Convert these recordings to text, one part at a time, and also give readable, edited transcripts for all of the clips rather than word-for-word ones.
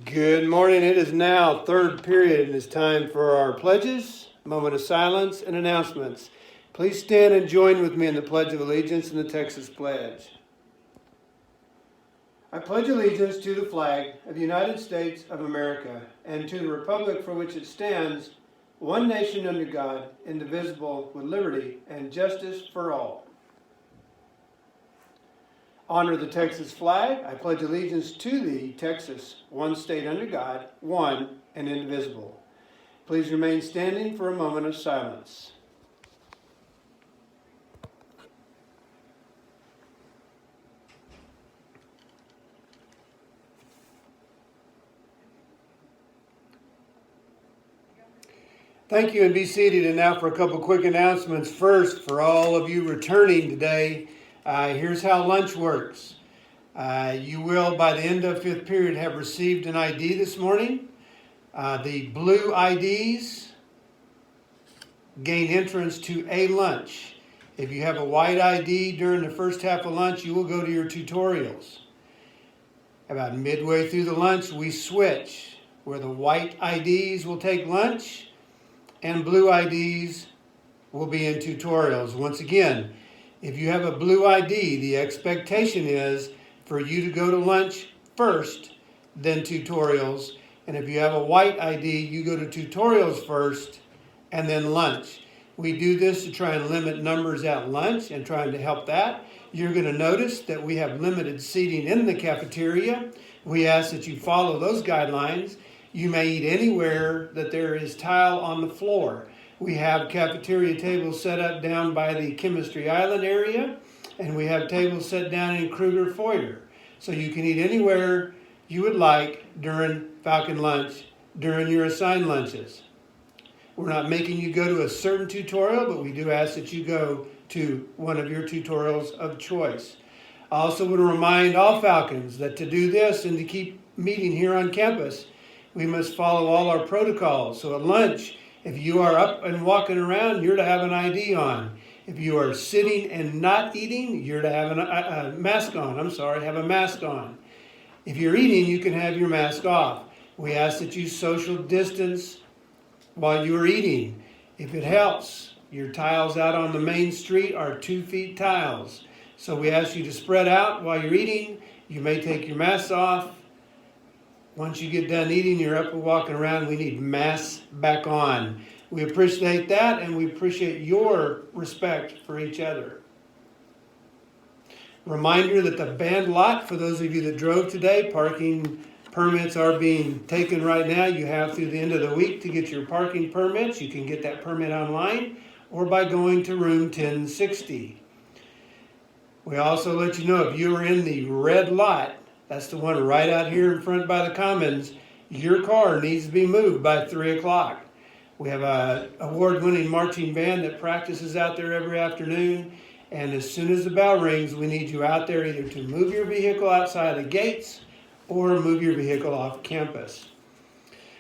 Good morning. It is now third period and it's time for our pledges, moment of silence, and announcements. Please stand and join with me in the Pledge of Allegiance and the Texas Pledge. I pledge allegiance to the flag of the United States of America and to the republic for which it stands, one nation under God, indivisible, with liberty and justice for all. Honor the Texas flag. I pledge allegiance to thee, Texas, one state under God, one and indivisible. Please remain standing for a moment of silence. Thank you, and be seated. And now for a couple quick announcements. First, for all of you returning today, here's how lunch works. You will, by the end of fifth period, have received an ID this morning. The blue IDs gain entrance to a lunch. If you have a white ID during the first half of lunch, you will go to your tutorials. About midway through the lunch, we switch, where the white IDs will take lunch and blue IDs will be in tutorials. Once again, if you have a blue ID, the expectation is for you to go to lunch first, then tutorials. And if you have a white ID, you go to tutorials first and then lunch. We do this to try and limit numbers at lunch and trying to help that. You're going to notice that we have limited seating in the cafeteria. We ask that you follow those guidelines. You may eat anywhere that there is tile on the floor. We have cafeteria tables set up down by the Chemistry Island area, and we have tables set down in Kruger Foyer. So you can eat anywhere you would like during Falcon Lunch, during your assigned lunches. We're not making you go to a certain tutorial, but we do ask that you go to one of your tutorials of choice. I also want to remind all Falcons that to do this and to keep meeting here on campus, we must follow all our protocols. So at lunch, if you are up and walking around, you're to have an ID on. If you are sitting and not eating, you're to have a mask on. Have a mask on. If you're eating, you can have your mask off. We ask that you social distance while you are eating. If it helps, your tiles out on the main street are 2 feet tiles. So we ask you to spread out while you're eating. You may take your masks off. Once you get done eating, you're up and walking around, we need masks back on. We appreciate that, and we appreciate your respect for each other. Reminder that the band lot, for those of you that drove today, parking permits are being taken right now. You have through the end of the week to get your parking permits. You can get that permit online or by going to room 1060. We also let you know if you are in the red lot, that's the one right out here in front by the Commons, your car needs to be moved by 3 o'clock. We have an award-winning marching band that practices out there every afternoon. And as soon as the bell rings, we need you out there either to move your vehicle outside the gates or move your vehicle off campus.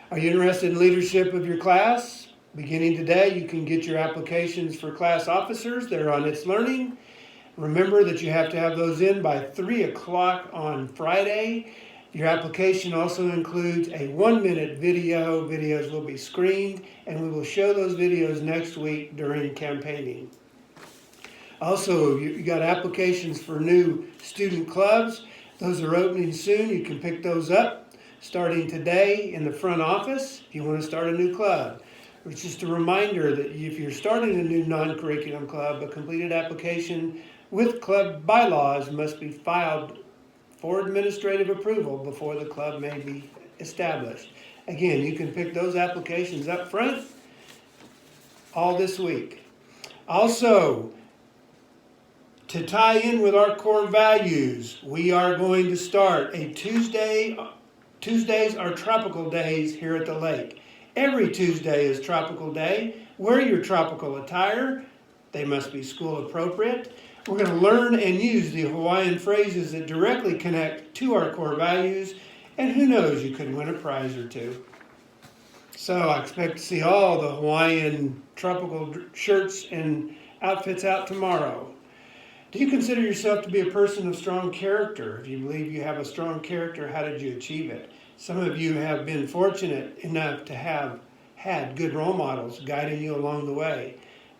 Are you interested in leadership of your class? Beginning today, you can get your applications for class officers. They're on It's Learning. Remember that you have to have those in by 3 o'clock on Friday. Your application also includes a 1-minute video. Videos will be screened, and we will show those videos next week during campaigning. Also, you got applications for new student clubs. Those are opening soon. You can pick those up starting today in the front office if you want to start a new club. It's just a reminder that if you're starting a new non-curriculum club, a completed application with club bylaws must be filed for administrative approval before the club may be established. Again, you can pick those applications up front all this week. Also, to tie in with our core values, we are going to start a Tuesdays are tropical days here at the lake. Every Tuesday is tropical day. Wear your tropical attire. They must be school appropriate. We're going to learn and use the Hawaiian phrases that directly connect to our core values, and who knows, you could win a prize or two. So I expect to see all the Hawaiian tropical shirts and outfits out tomorrow. Do you consider yourself to be a person of strong character? If you believe you have a strong character, how did you achieve it? Some of you have been fortunate enough to have had good role models guiding you along the way.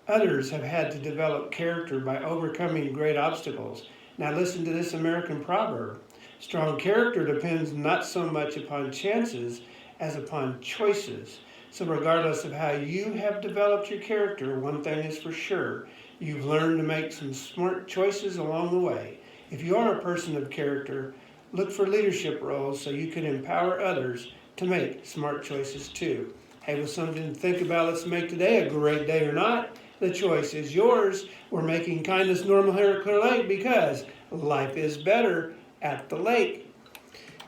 Others have had to develop character by overcoming great obstacles. Now listen to this American proverb. Strong character depends not so much upon chances as upon choices. So regardless of how you have developed your character, one thing is for sure. You've learned to make some smart choices along the way. If you are a person of character, look for leadership roles so you can empower others to make smart choices too. Hey, with something to think about, let's make today a great day or not. The choice is yours. We're making kindness normal here at Clear Lake because life is better at the lake.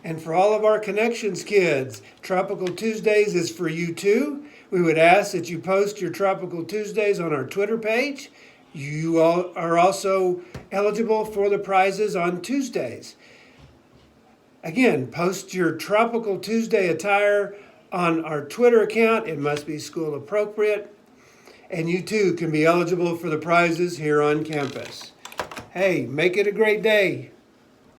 And for all of our Connections kids, Tropical Tuesdays is for you too. We would ask that you post your Tropical Tuesdays on our Twitter page. You all are also eligible for the prizes on Tuesdays. Again, post your Tropical Tuesday attire on our Twitter account. It must be school appropriate. And you too can be eligible for the prizes here on campus. Hey, make it a great day.